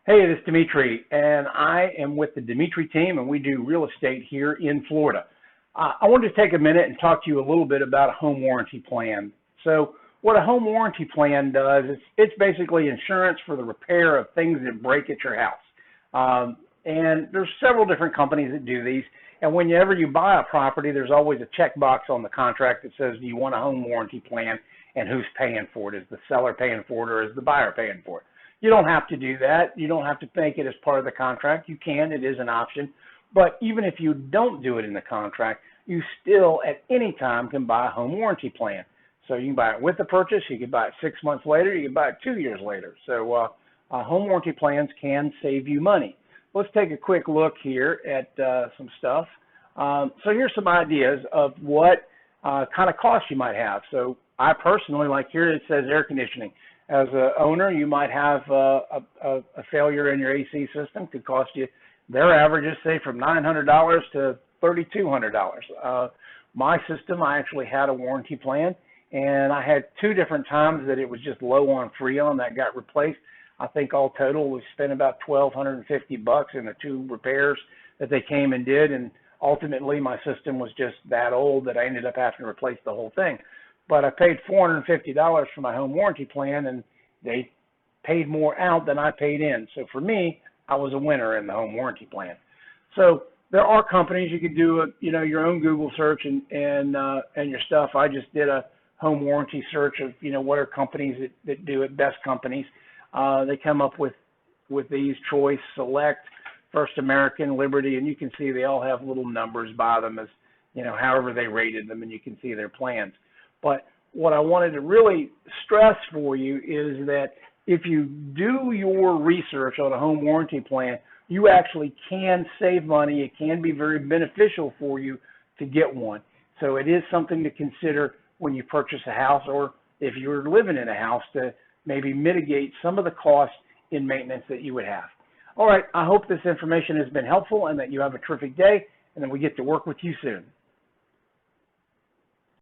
Hey, this is Dimitri, and I am with the Dimitri team, and we do real estate here in Florida. I wanted to take a minute and talk to you a little bit about a home warranty plan. So what a home warranty plan does is it's basically insurance for the repair of things that break at your house. And there's several different companies that do these. And whenever you buy a property, there's always a checkbox on the contract that says, do you want a home warranty plan, and who's paying for it? Is the seller paying for it, or is the buyer paying for it? You don't have to do that. You don't have to make it as part of the contract. You can. It is an option. But even if you don't do it in the contract, you still at any time can buy a home warranty plan. So you can buy it with the purchase. You can buy it 6 months later. You can buy it 2 years later. So home warranty plans can save you money. Let's take a quick look here at some stuff. So here's some ideas of what kind of costs you might have. So I personally, like here it says air conditioning. As an owner, you might have a failure in your AC system. Could cost you, their averages say from $900 to $3,200. My system, I actually had a warranty plan, and I had 2 different times that it was just low on Freon that got replaced. I think all total we spent about $1,250 in the 2 repairs that they came and did, and ultimately my system was just that old that I ended up having to replace the whole thing. But I paid $450 for my home warranty plan, and they paid more out than I paid in. So for me, I was a winner in the home warranty plan. So there are companies you could do your own Google search and your stuff. I just did a home warranty search of what are companies that do it, best companies. They come up with these: Choice, Select, First American, Liberty, and you can see they all have little numbers by them as however they rated them, and you can see their plans. But what I wanted to really stress for you is that if you do your research on a home warranty plan, you actually can save money. It can be very beneficial for you to get one. So it is something to consider when you purchase a house, or if you're living in a house, to maybe mitigate some of the costs in maintenance that you would have. All right, I hope this information has been helpful and that you have a terrific day, and that we get to work with you soon.